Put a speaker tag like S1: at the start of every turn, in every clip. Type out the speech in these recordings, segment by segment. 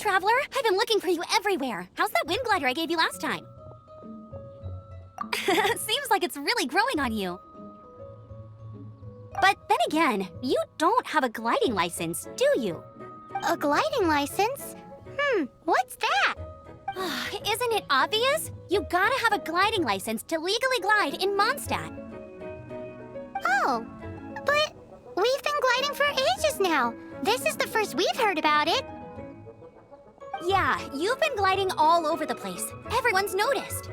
S1: Traveler! I've been looking for you everywhere. How's that wind glider I gave you last time? Seems like it's really growing on you. But then again, you don't have a gliding license, do you?
S2: A gliding license? What's that?
S1: Isn't it obvious? You gotta have a gliding license to legally glide in Mondstadt.
S2: Oh, but we've been gliding for ages now. This is the first we've heard about it.
S1: Yeah, you've been gliding all over the place. Everyone's noticed.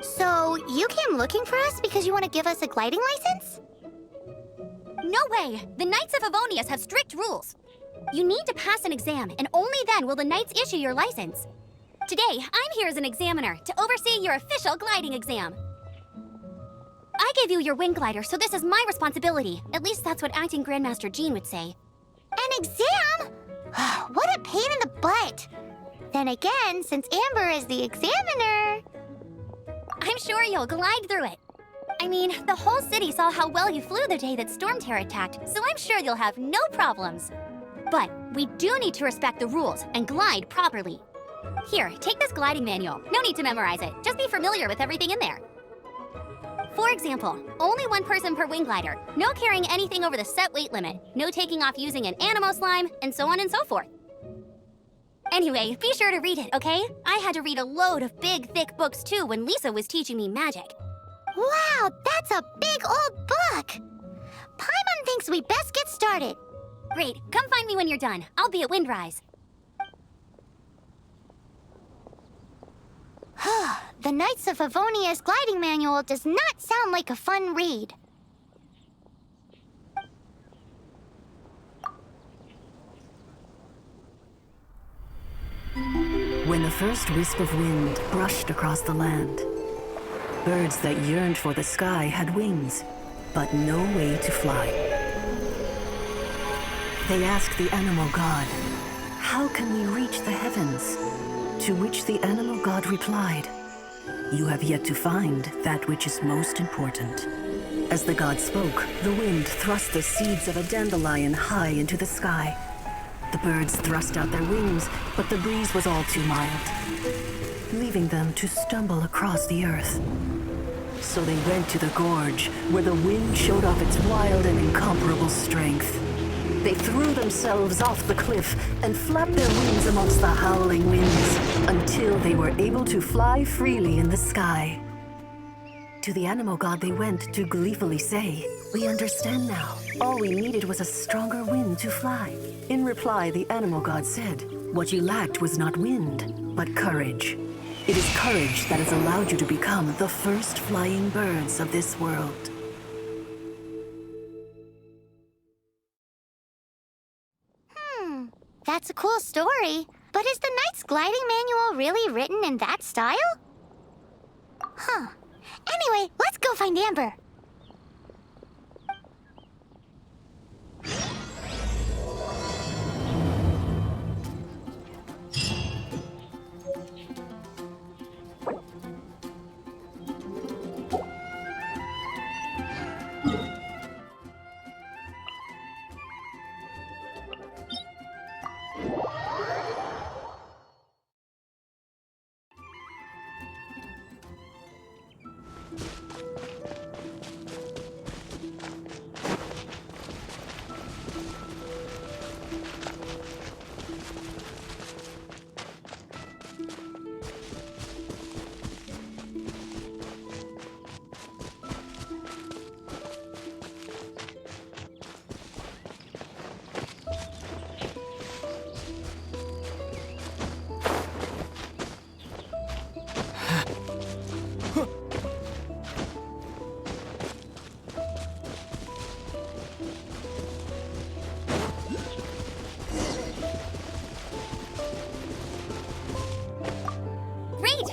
S2: So, you came looking for us because you want to give us a gliding license?
S1: No way! The Knights of Favonius have strict rules. You need to pass an exam, and only then will the Knights issue your license. Today, I'm here as an examiner to oversee your official gliding exam. I gave you your wind glider, so this is my responsibility. At least that's what acting Grandmaster Jean would say.
S2: An exam? What a pain in the butt! Then again, since Amber is the examiner...
S1: I'm sure you'll glide through it. I mean, the whole city saw how well you flew the day that Stormterror attacked, so I'm sure you'll have no problems. But we do need to respect the rules and glide properly. Here, take this gliding manual. No need to memorize it. Just be familiar with everything in there. For example, only one person per wing glider, no carrying anything over the set weight limit, no taking off using an animo slime, and so on and so forth. Anyway, be sure to read it, okay? I had to read a load of big, thick books too when Lisa was teaching me magic.
S2: Wow, that's a big old book! Paimon thinks we best get started.
S1: Great, come find me when you're done. I'll be at Windrise.
S2: The Knights of Favonius gliding manual does not sound like a fun read.
S3: When the first wisp of wind brushed across the land, birds that yearned for the sky had wings, but no way to fly. They asked the animal god, "How can we reach the heavens?" To which the animal god replied, "You have yet to find that which is most important." As the god spoke, the wind thrust the seeds of a dandelion high into the sky. The birds thrust out their wings, but the breeze was all too mild, leaving them to stumble across the earth. So they went to the gorge, where the wind showed off its wild and incomparable strength. They threw themselves off the cliff and flapped their wings amongst the howling winds until they were able to fly freely in the sky. To the animal god they went to gleefully say, "We understand now. All we needed was a stronger wind to fly." In reply, the animal god said, "What you lacked was not wind, but courage. It is courage that has allowed you to become the first flying birds of this world."
S2: That's a cool story. But is the Knight's gliding manual really written in that style? Anyway, let's go find Amber.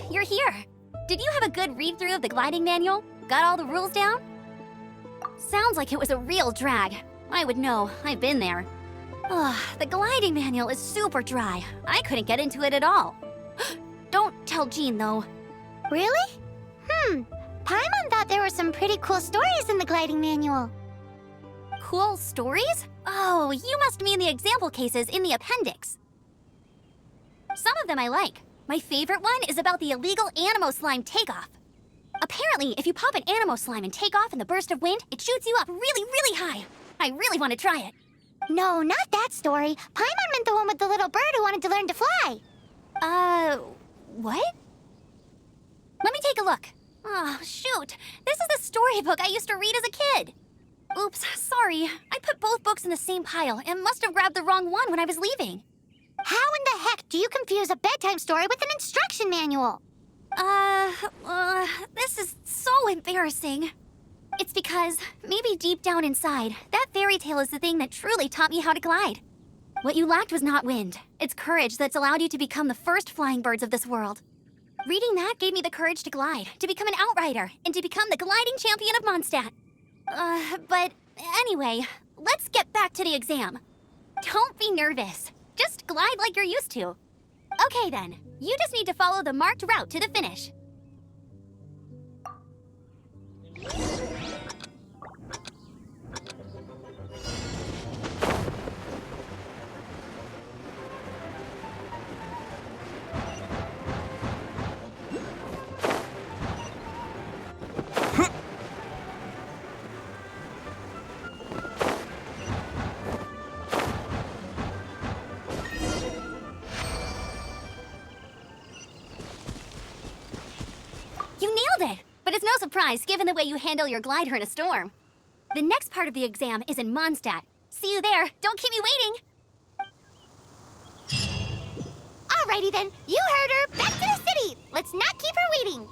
S1: You're here. Did you have a good read-through of the gliding manual? Got all the rules down? Sounds like it was a real drag. I would know. I've been there. The gliding manual is super dry. I couldn't get into it at all. Don't tell Jean, though.
S2: Really? Paimon thought there were some pretty cool stories in the gliding manual.
S1: Cool stories? Oh, you must mean the example cases in the appendix. Some of them I like. My favorite one is about the illegal Animo Slime takeoff. Apparently, if you pop an Animo Slime and take off in the burst of wind, it shoots you up really, really high. I really want to try it.
S2: No, not that story. Paimon meant the one with the little bird who wanted to learn to fly.
S1: What? Let me take a look. Oh, shoot. This is the storybook I used to read as a kid. Oops, sorry. I put both books in the same pile and must have grabbed the wrong one when I was leaving.
S2: How in the heck do you confuse a bedtime story with an instruction manual?
S1: This is so embarrassing. It's because, maybe deep down inside, that fairy tale is the thing that truly taught me how to glide. What you lacked was not wind. It's courage that's allowed you to become the first flying birds of this world. Reading that gave me the courage to glide, to become an outrider, and to become the gliding champion of Mondstadt. But anyway, let's get back to the exam. Don't be nervous. Just glide like you're used to. Okay then, you just need to follow the marked route to the finish. You nailed it! But it's no surprise given the way you handle your glider in a storm. The next part of the exam is in Mondstadt. See you there. Don't keep me waiting.
S2: Alrighty then, you heard her. Back to the city. Let's not keep her waiting.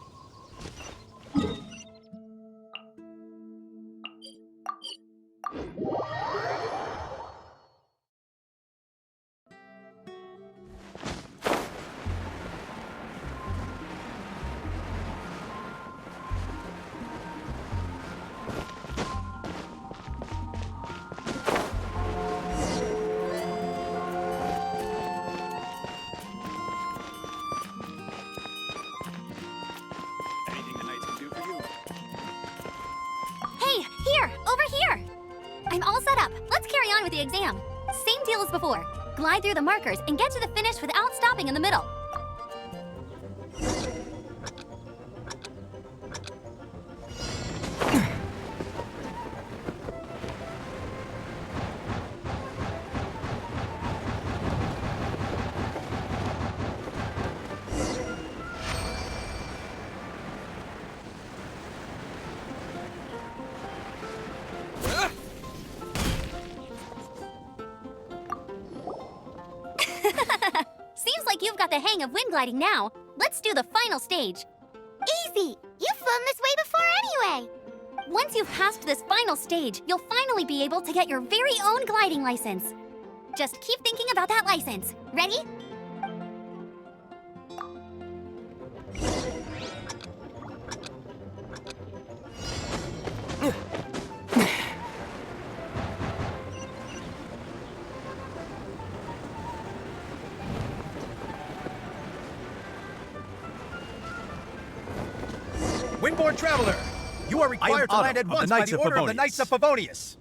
S4: Anything the knights can do for you?
S1: Hey, here! Over here! I'm all set up. Let's carry on with the exam. Same deal as before. Glide through the markers and get to the finish without stopping in the middle. Seems like you've got the hang of wind gliding now. Let's do the final stage.
S2: Easy. You've flown this way before anyway.
S1: Once you've passed this final stage, you'll finally be able to get your very own gliding license. Just keep thinking about that license. Ready?
S4: Windborne Traveler! You are required to land at once by the order of the Knights of Favonius.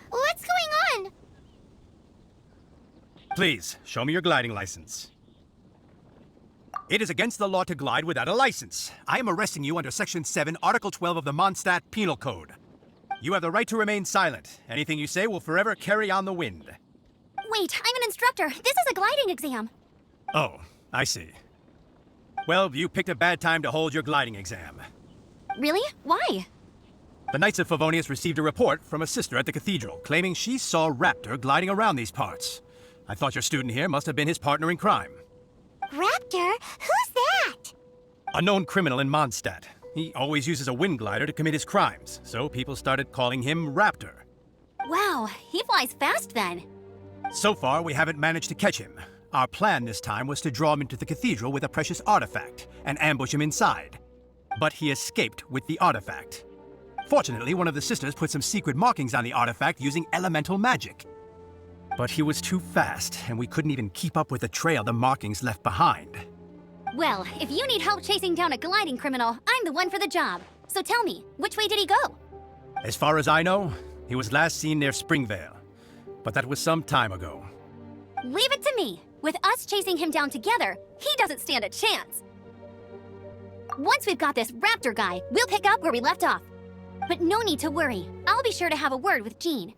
S2: What's going on?
S4: Please, show me your gliding license. It is against the law to glide without a license. I am arresting you under Section 7, Article 12 of the Mondstadt Penal Code. You have the right to remain silent. Anything you say will forever carry on the wind.
S1: Wait, I'm an instructor. This is a gliding exam.
S4: Oh, I see. Well, you picked a bad time to hold your gliding exam.
S1: Really? Why?
S4: The Knights of Favonius received a report from a sister at the cathedral claiming she saw Raptor gliding around these parts. I thought your student here must have been his partner in crime.
S2: Raptor? Who's that?
S4: A known criminal in Mondstadt. He always uses a wind glider to commit his crimes, so people started calling him Raptor.
S1: Wow, he flies fast then.
S4: So far, we haven't managed to catch him. Our plan this time was to draw him into the cathedral with a precious artifact and ambush him inside. But he escaped with the artifact. Fortunately, one of the sisters put some secret markings on the artifact using elemental magic. But he was too fast, and we couldn't even keep up with the trail the markings left behind.
S1: Well, if you need help chasing down a gliding criminal, I'm the one for the job. So tell me, which way did he go?
S4: As far as I know, He was last seen near Springvale, but that was some time ago.
S1: Leave it to me. With us chasing him down together, he doesn't stand a chance. Once we've got this raptor guy, we'll pick up where we left off. But no need to worry. I'll be sure to have a word with Jean.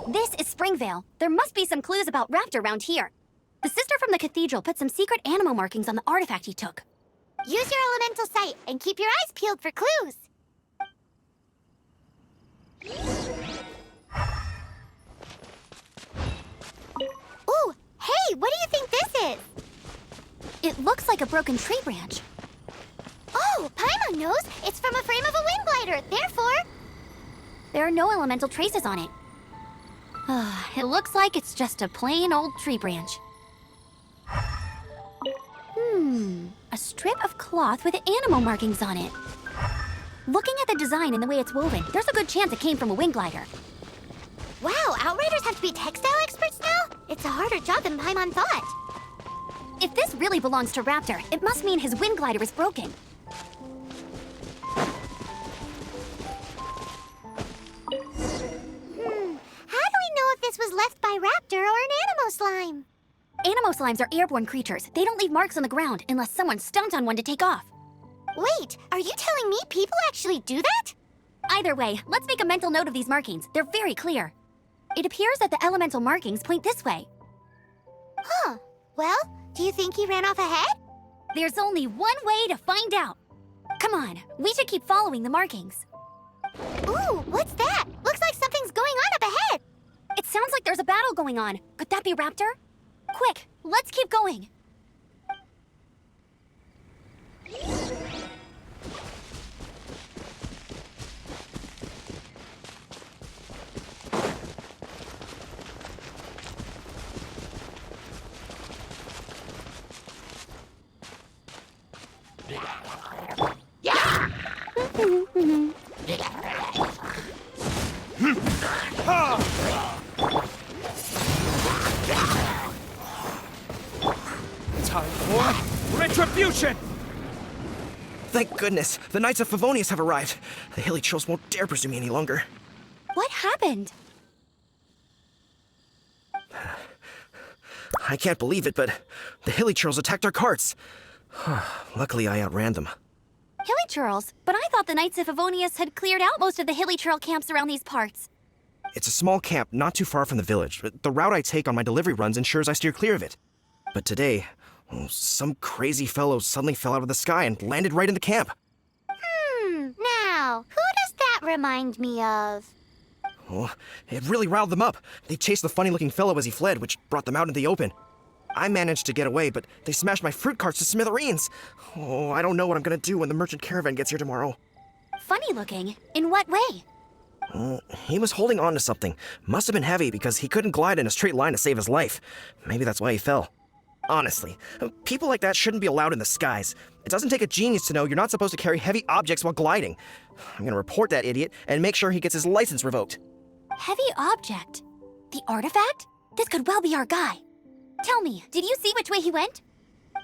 S1: This is Springvale. There must be some clues about Raptor around here. The sister from the cathedral put some secret animal markings on the artifact he took.
S2: Use your elemental sight and keep your eyes peeled for clues. Ooh, hey, what do you think this is?
S1: It looks like a broken tree branch.
S2: Oh, Paimon knows. It's from a frame of a wind glider. Therefore,
S1: There are no elemental traces on it. It looks like it's just a plain old tree branch. A strip of cloth with animal markings on it. Looking at the design and the way it's woven, there's a good chance it came from a wind glider.
S2: wow, Outriders have to be textile experts now? It's a harder job than Paimon thought.
S1: If this really belongs to Raptor, it must mean his wind glider is broken.
S2: How do we know if this was left by Raptor or an Animo slime?
S1: Animo slimes are airborne creatures. They don't leave marks on the ground unless someone stomped on one to take off.
S2: Wait, are you telling me people actually do that?
S1: Either way, let's make a mental note of these markings. They're very clear. It appears that the elemental markings point this way.
S2: Huh. Well, do you think he ran off ahead?
S1: There's only one way to find out. Come on, we should keep following the markings.
S2: Ooh, what's that? Looks like something's going on up ahead.
S1: It sounds like there's a battle going on. Could that be Raptor? Quick, let's keep going.
S5: Time for retribution! Thank goodness, the Knights of Favonius have arrived. The hilly trolls won't dare pursue me any longer.
S1: What happened?
S5: I can't believe it, but the hilly trolls attacked our carts. Luckily, I outran them.
S1: Hilly Churls? But I thought the Knights of Favonius had cleared out most of the hilly trail camps around these parts.
S5: It's a small camp not too far from the village. The route I take on my delivery runs ensures I steer clear of it. But today, some crazy fellow suddenly fell out of the sky and landed right in the camp.
S2: Now, who does that remind me of?
S5: Oh, it really riled them up. They chased the funny-looking fellow as he fled, which brought them out in the open. I managed to get away, but they smashed my fruit carts to smithereens. Oh, I don't know what I'm gonna do when the merchant caravan gets here tomorrow.
S1: Funny looking? In what way?
S5: He was holding on to something. Must have been heavy because he couldn't glide in a straight line to save his life. Maybe that's why he fell. Honestly, people like that shouldn't be allowed in the skies. It doesn't take a genius to know you're not supposed to carry heavy objects while gliding. I'm gonna report that idiot and make sure he gets his license revoked.
S1: Heavy object? The artifact? This could well be our guy. Tell me, did you see which way he went?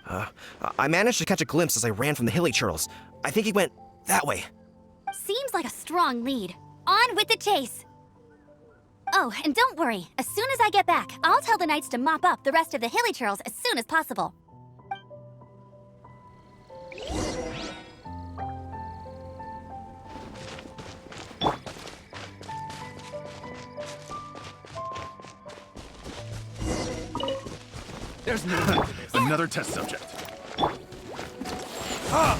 S5: I managed to catch a glimpse as I ran from the hilly turtles. I think he went that way.
S1: Seems like a strong lead. On with the chase! Oh, and don't worry. As soon as I get back, I'll tell the knights to mop up the rest of the hilly turtles as soon as possible.
S6: There's no end to this. Another test subject.
S5: Oh,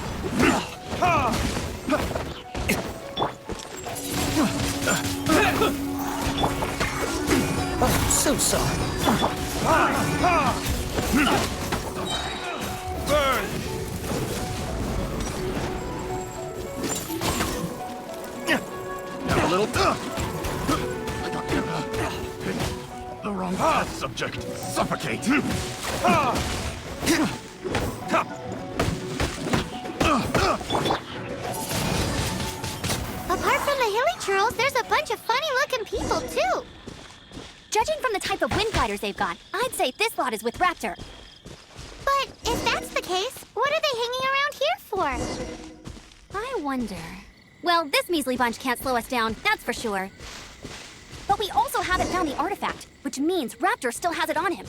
S5: so sorry.
S6: Burn! Now a little. The wrong test subject. Suffocate.
S2: Apart from the hilly turtles, there's a bunch of funny-looking people, too.
S1: Judging from the type of wind gliders they've got, I'd say this lot is with Raptor.
S2: But if that's the case, what are they hanging around here for?
S1: I wonder... Well, this measly bunch can't slow us down, that's for sure. But we also haven't found the artifact, which means Raptor still has it on him.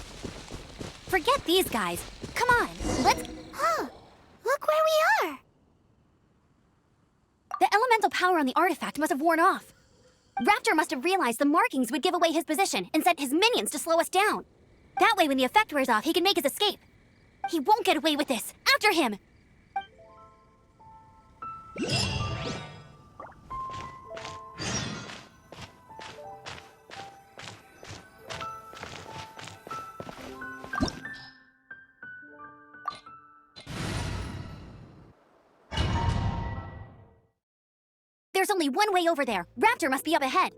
S1: Forget these guys. Come on, let's...
S2: Huh. Look where we are.
S1: The elemental power on the artifact must have worn off. Raptor must have realized the markings would give away his position and sent his minions to slow us down. That way, when the effect wears off, he can make his escape. He won't get away with this. After him! There's only one way over there. Raptor must be up ahead.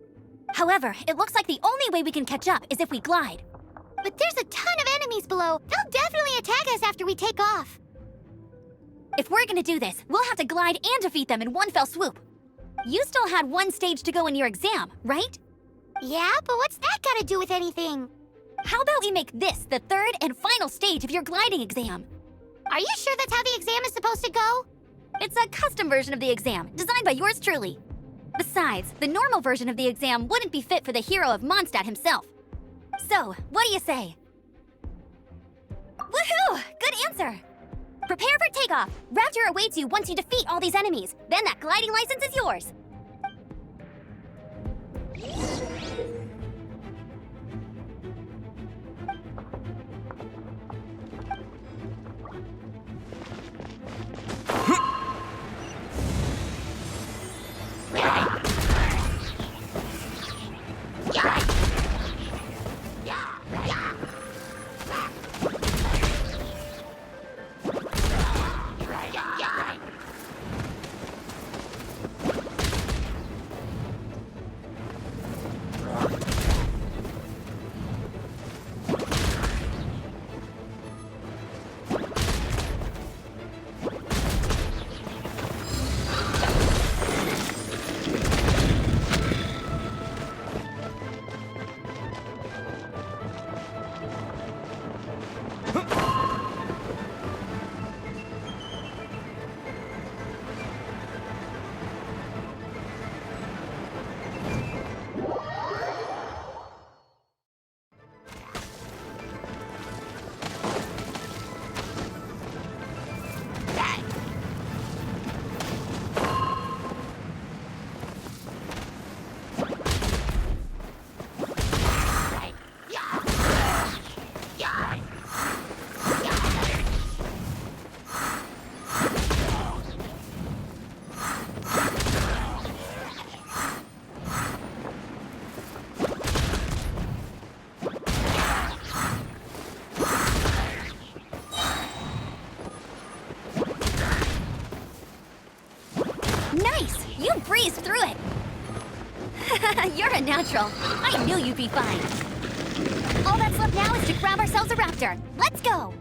S1: However, it looks like the only way we can catch up is if we glide.
S2: But there's a ton of enemies below. They'll definitely attack us after we take off.
S1: If we're gonna do this, we'll have to glide and defeat them in one fell swoop. You still had one stage to go in your exam, right?
S2: Yeah, but what's that got to do with anything?
S1: How about we make this the third and final stage of your gliding exam?
S2: Are you sure that's how the exam is supposed to go?
S1: It's a custom version of the exam, designed by yours truly. Besides, the normal version of the exam wouldn't be fit for the hero of Mondstadt himself. So, what do you say? Woohoo! Good answer! Prepare for takeoff. Raptor awaits you once you defeat all these enemies. Then that gliding license is yours. Nice! You breezed through it! You're a natural. I knew you'd be fine. All that's left now is to grab ourselves a raptor. Let's go!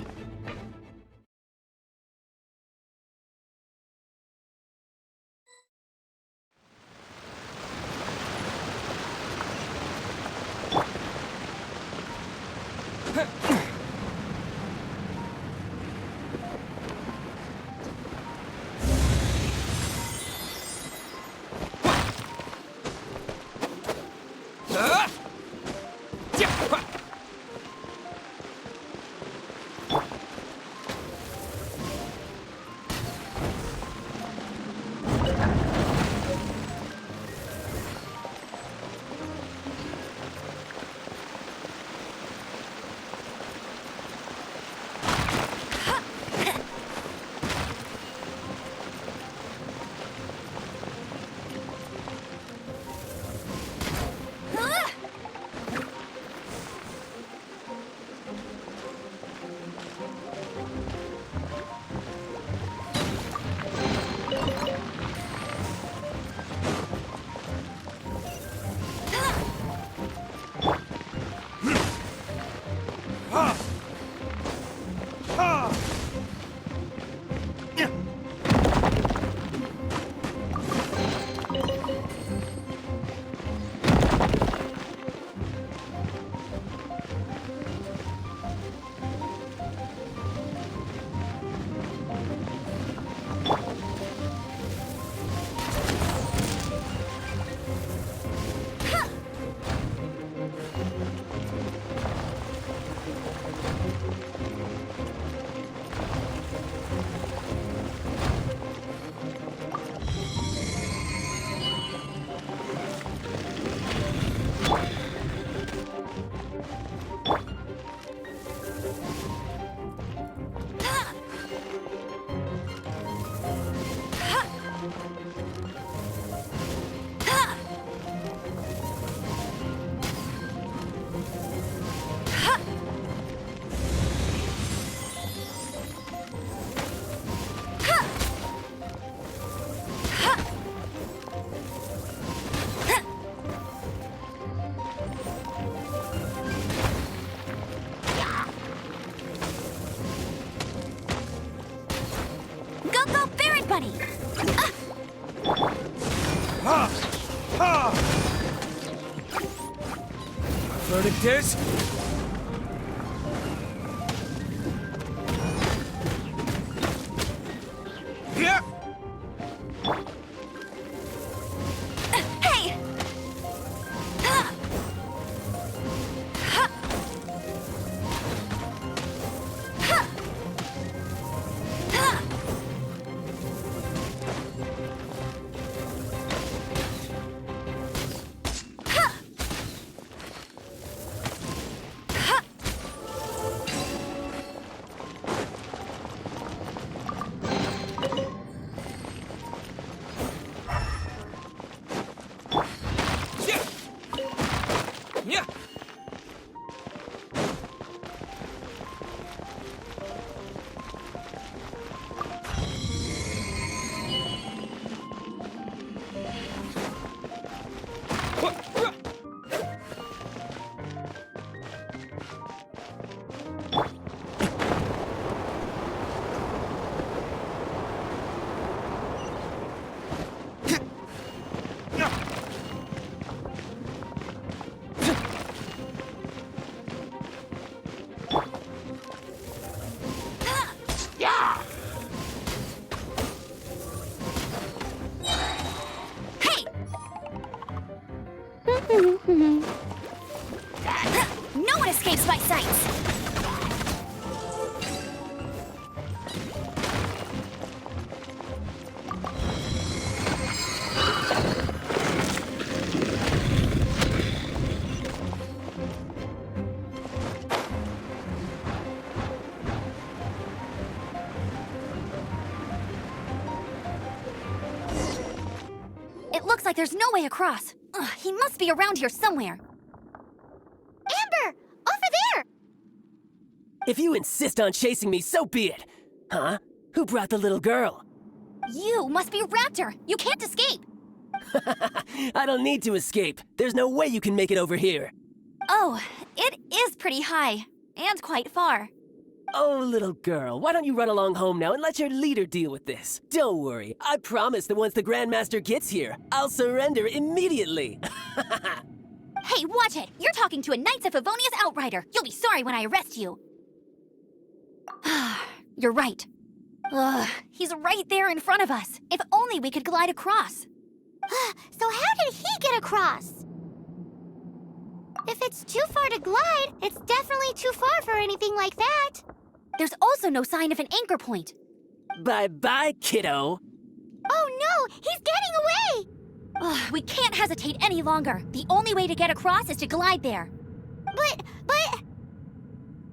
S1: everybody!
S7: Verdict is...
S6: Yeah!
S1: Hey!
S7: Yeah!
S1: Hey! No one escapes my sights! It looks like there's no way across. Ugh, he must be around here somewhere.
S2: Amber! Over there!
S7: If you insist on chasing me, so be it. Huh? Who brought the little girl?
S1: You must be Raptor. You can't escape.
S7: I don't need to escape. There's no way you can make it over here.
S1: Oh, it is pretty high. And quite far.
S7: Oh, little girl, why don't you run along home now and let your leader deal with this? Don't worry, I promise that once the Grandmaster gets here, I'll surrender immediately.
S1: Hey, watch it! You're talking to a Knights of Favonia's outrider. You'll be sorry when I arrest you. You're right. Ugh, he's right there in front of us. If only we could glide across.
S2: So how did he get across? If it's too far to glide, it's definitely too far for anything like that.
S1: There's also no sign of an anchor point.
S7: Bye-bye, kiddo.
S2: Oh no, he's getting away!
S1: Ugh, we can't hesitate any longer. The only way to get across is to glide there.
S2: But...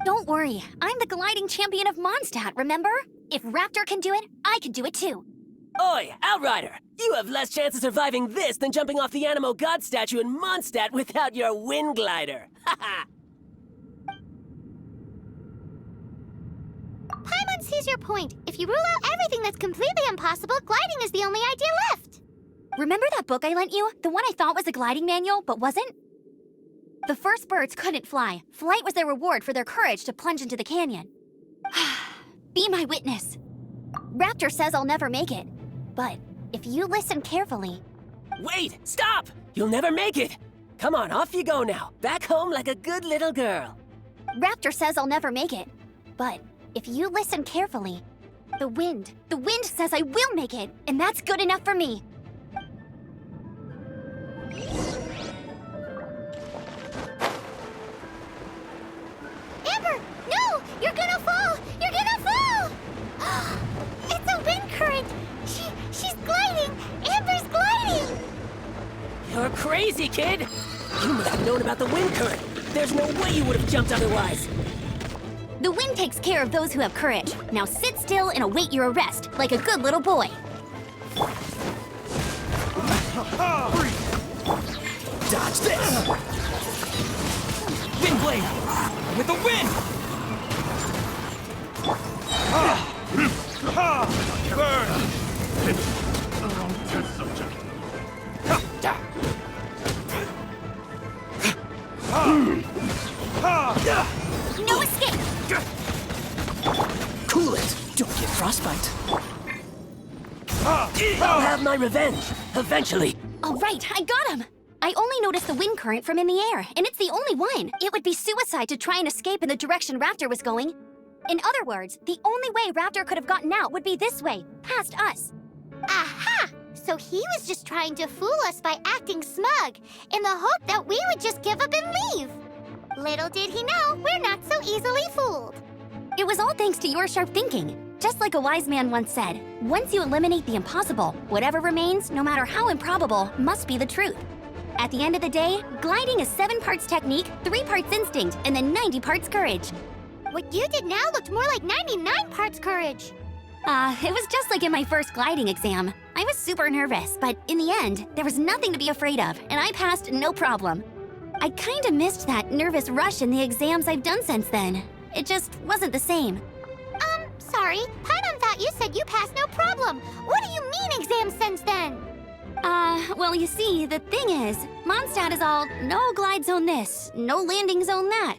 S1: Don't worry, I'm the gliding champion of Mondstadt, remember? If Raptor can do it, I can do it too.
S7: Oi, Outrider! You have less chance of surviving this than jumping off the Animo God statue in Mondstadt without your wind glider. Haha!
S2: Paimon sees your point. If you rule out everything that's completely impossible, gliding is the only idea left.
S1: Remember that book I lent you? The one I thought was a gliding manual, but wasn't? The first birds couldn't fly. Flight was their reward for their courage to plunge into the canyon. Be my witness. Raptor says I'll never make it. But if you listen carefully...
S7: Wait! Stop! You'll never make it! Come on, off you go now. Back home like a good little girl.
S1: Raptor says I'll never make it. But if you listen carefully, the wind says I will make it, and that's good enough for me.
S2: Amber, no! You're gonna fall! You're gonna fall! It's a wind current! She's gliding! Amber's gliding!
S7: You're crazy, kid! You must have known about the wind current. There's no way you would have jumped otherwise.
S1: The wind takes care of those who have courage. Now sit still and await your arrest, like a good little boy.
S7: Dodge this! Wind blade! With the wind!
S6: Burn! It's the wrong test subject.
S1: No escape!
S7: Cool it! Don't get frostbite. I'll have my revenge, eventually.
S1: All right, I got him! I only noticed the wind current from in the air, and it's the only one. It would be suicide to try and escape in the direction Raptor was going. In other words, the only way Raptor could have gotten out would be this way, past us.
S2: Aha! So he was just trying to fool us by acting smug, in the hope that we would just give up and leave. Little did he know, we're not so easily fooled.
S1: It was all thanks to your sharp thinking. Just like a wise man once said, once you eliminate the impossible, whatever remains, no matter how improbable, must be the truth. At the end of the day, gliding is 7 parts technique, 3 parts instinct, and then 90 parts courage.
S2: What you did now looked more like 99 parts courage.
S1: It was just like in my first gliding exam. I was super nervous, but in the end, there was nothing to be afraid of, and I passed no problem. I kinda missed that nervous rush in the exams I've done since then. It just wasn't the same.
S2: Sorry, Paimon thought you said you passed no problem. What do you mean exams since then?
S1: Well, you see, the thing is, Mondstadt is all no glide zone this, no landing zone that.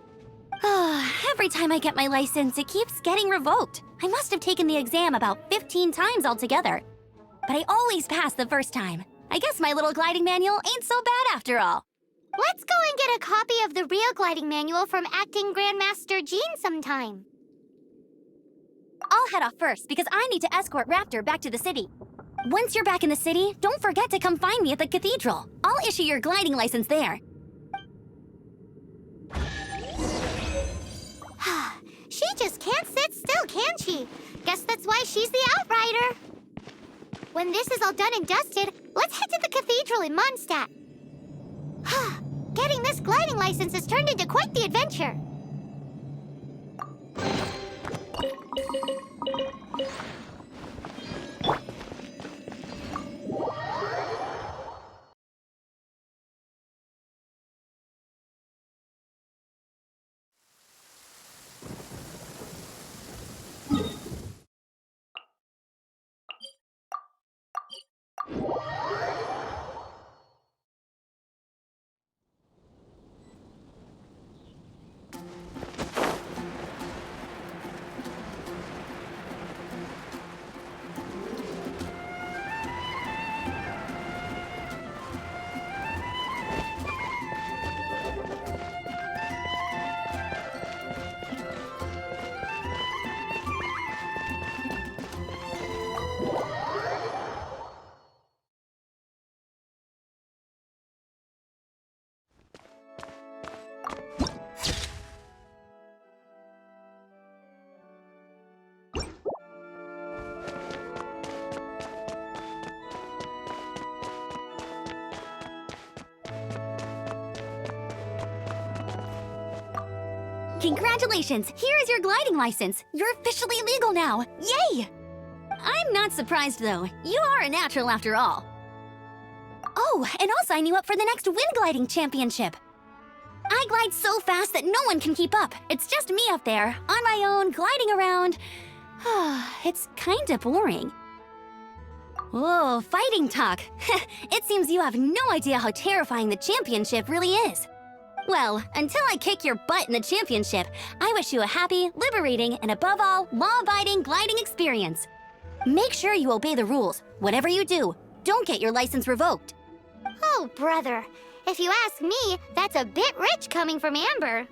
S1: Every time I get my license, it keeps getting revoked. I must have taken the exam about 15 times altogether. But I always pass the first time. I guess my little gliding manual ain't so bad after all.
S2: Let's go and get a copy of the real gliding manual from Acting Grandmaster Jean sometime.
S1: I'll head off first because I need to escort Raptor back to the city. Once you're back in the city, don't forget to come find me at the cathedral. I'll issue your gliding license there.
S2: She just can't sit still, can she? Guess that's why she's the outrider. When this is all done and dusted, let's head to the cathedral in Mondstadt. Getting this gliding license has turned into quite the adventure.
S1: Congratulations! Here is your gliding license. You're officially legal now. Yay! I'm not surprised, though. You are a natural after all. Oh, and I'll sign you up for the next wind gliding championship. I glide so fast that no one can keep up. It's just me up there, on my own, gliding around. It's kinda boring. Whoa, fighting talk. It seems you have no idea how terrifying the championship really is. Well, until I kick your butt in the championship, I wish you a happy, liberating, and above all, law-abiding gliding experience. Make sure you obey the rules. Whatever you do, don't get your license revoked.
S2: Oh, brother. If you ask me, that's a bit rich coming from Amber.